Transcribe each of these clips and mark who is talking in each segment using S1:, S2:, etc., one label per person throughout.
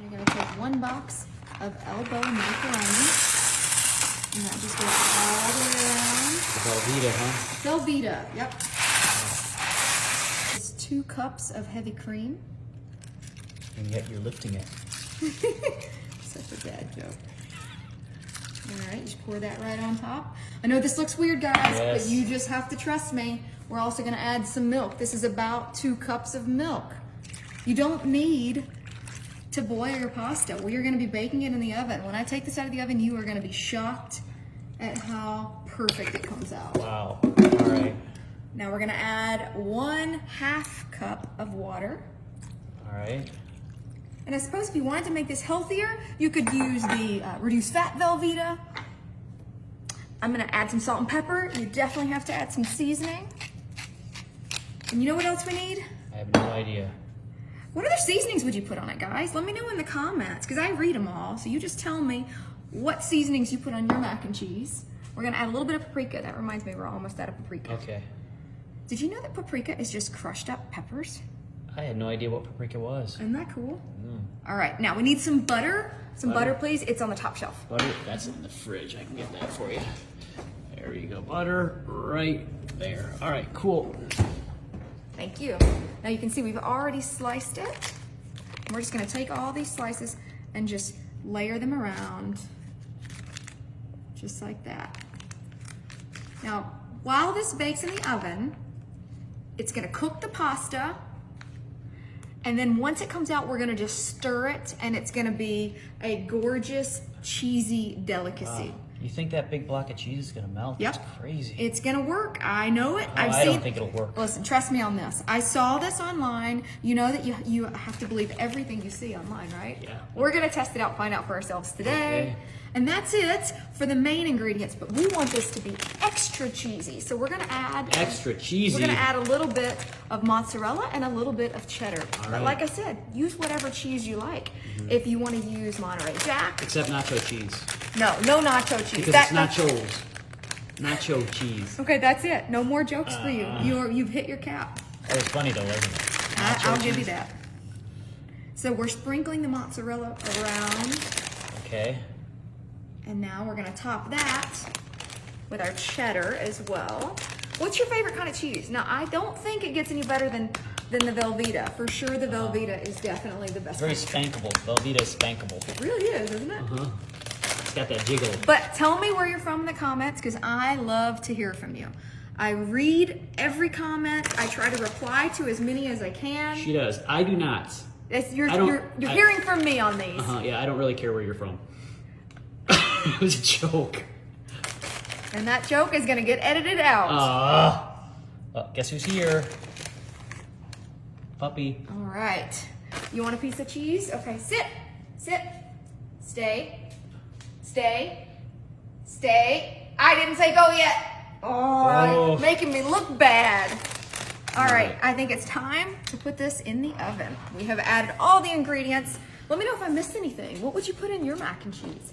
S1: You're gonna take 1 box of elbow macaroni, and that just goes all the way around.
S2: The Velveeta, huh?
S1: Velveeta, yep. It's 2 cups of heavy cream.
S2: And yet you're lifting it.
S1: Such a bad joke. All right, just pour that right on top. I know this looks weird, guys,
S2: Yes.
S1: but you just have to trust me. We're also gonna add some milk. This is about 2 cups of milk. You don't need to boil your pasta. We are gonna be baking it in the oven. When I take this out of the oven, you are gonna be shocked at how perfect it comes out.
S2: Wow. All right.
S1: Now we're gonna add 1/2 cup of water.
S2: All right.
S1: And I suppose if you wanted to make this healthier, you could use the reduced fat Velveeta. I'm gonna add some salt and pepper. You definitely have to add some seasoning. And you know what else we need?
S2: I have no idea.
S1: What other seasonings would you put on it, guys? Let me know in the comments, because I read them all. So you just tell me what seasonings you put on your mac and cheese. We're gonna add a little bit of paprika. That reminds me, we're almost out of paprika.
S2: Okay.
S1: Did you know that paprika is just crushed up peppers?
S2: I had no idea what paprika was.
S1: Isn't that cool? All right, now we need some butter. Some butter, please. It's on the top shelf.
S2: Butter, that's in the fridge. I can get that for you. There you go. Butter right there. All right, cool.
S1: Thank you. Now you can see we've already sliced it. And we're just gonna take all these slices and just layer them around, just like that. Now, while this bakes in the oven, it's gonna cook the pasta, and then once it comes out, we're gonna just stir it, and it's gonna be a gorgeous, cheesy delicacy.
S2: Wow. You think that big block of cheese is gonna melt?
S1: Yep.
S2: That's crazy.
S1: It's gonna work. I know it.
S2: Oh, I don't think it'll work.
S1: Listen, trust me on this. I saw this online. You know that you have to believe everything you see online, right?
S2: Yeah.
S1: We're gonna test it out, find out for ourselves today.
S2: Okay.
S1: And that's it for the main ingredients, but we want this to be extra cheesy. So we're gonna add
S2: Extra cheesy.
S1: We're gonna add a little bit of mozzarella and a little bit of cheddar.
S2: All
S1: But
S2: right.
S1: like I said, use whatever cheese you like. If you want to use Monterey Jack,
S2: Except nacho cheese.
S1: no nacho cheese.
S2: Because it's nachos. Nacho cheese.
S1: Okay, that's it. No more jokes for you. You've hit your cap.
S2: That was funny though, wasn't it? Nacho
S1: I'll give you
S2: cheese.
S1: that. So we're sprinkling the mozzarella around,
S2: Okay.
S1: and now we're gonna top that with our cheddar as well. What's your favorite kind of cheese? Now, I don't think it gets any better than the Velveeta. For sure, the Velveeta is definitely the best.
S2: Very
S1: one.
S2: spankable. Velveeta is spankable.
S1: It really is, isn't it?
S2: Uh-huh. It's got that jiggle.
S1: But tell me where you're from in the comments, because I love to hear from you. I read every comment. I try to reply to as many as I can.
S2: She does. I do not.
S1: You're
S2: I-
S1: hearing from me on these.
S2: Yeah, I don't really care where you're from. It was a joke.
S1: And that joke is gonna get edited out.
S2: Guess who's here? Puppy.
S1: All right. You want a piece of cheese? Okay, sit, stay. I didn't say go yet. Oh, you're making me look bad. All right, I think it's time to put this in the oven. We have added all the ingredients. Let me know if I missed anything. What would you put in your mac and cheese?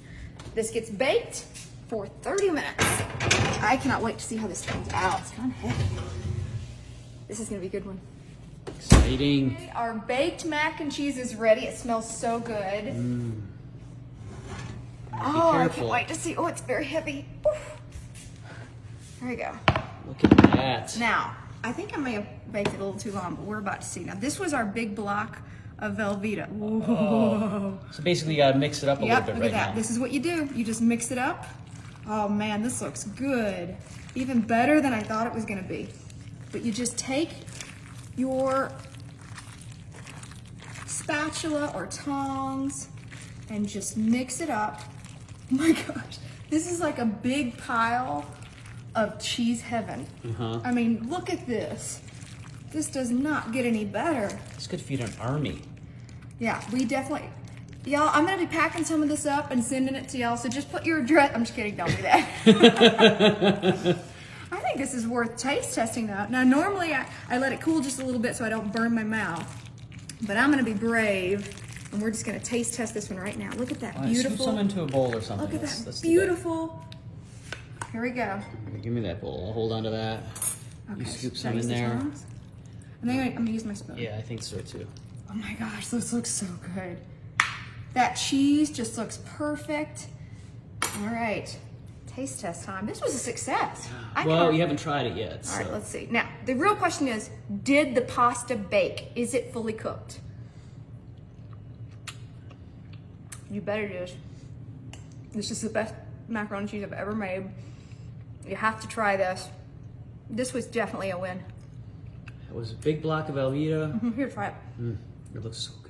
S1: This gets baked for 30 minutes. I cannot wait to see how this turns out. It's kind of heavy. This is gonna be a good one.
S2: Exciting.
S1: Okay, our baked mac and cheese is ready. It smells so good. Oh, I can't wait to see. Oh, it's very heavy. Oof. There we go.
S2: Look at that.
S1: Now, I think I may have baked it a little too long, but we're about to see. Now, this was our big block of Velveeta. Whoa.
S2: So basically, you gotta mix it up a little
S1: Yep,
S2: bit
S1: look
S2: right
S1: at that.
S2: now.
S1: This is what you do. You just mix it up. Oh man, this looks good. Even better than I thought it was gonna be. But you just take your spatula or tongs and just mix it up. Oh my gosh, this is like a big pile of cheese heaven. I mean, look at this. This does not get any better.
S2: This could feed an army.
S1: Yeah, we definitely, y'all, I'm gonna be packing some of this up and sending it to y'all, so just put your address, I'm just kidding, don't do that. I think this is worth taste testing though. Now, normally I let it cool just a little bit so I don't burn my mouth, but I'm gonna be brave, and we're just gonna taste test this one right now. Look at that,
S2: All right, scoop
S1: beautiful.
S2: some into a bowl or something.
S1: Look at
S2: Let's
S1: that,
S2: do
S1: beautiful. Here we go.
S2: Give me that bowl. I'll hold on to that.
S1: Okay,
S2: You scoop
S1: should
S2: some
S1: I use
S2: in
S1: the
S2: there.
S1: tongs? And then I'm gonna use my spoon.
S2: Yeah, I think so too.
S1: Oh my gosh, this looks so good. That cheese just looks perfect. All right, taste test time. This was a success.
S2: Well, you haven't tried it yet.
S1: All right, let's see. Now, the real question is, did the pasta bake? Is it fully cooked? You bet it is. This is the best macaroni and cheese I've ever made. You have to try this. This was definitely a win.
S2: It was a big block of Velveeta.
S1: Here, try it.
S2: It looks so good.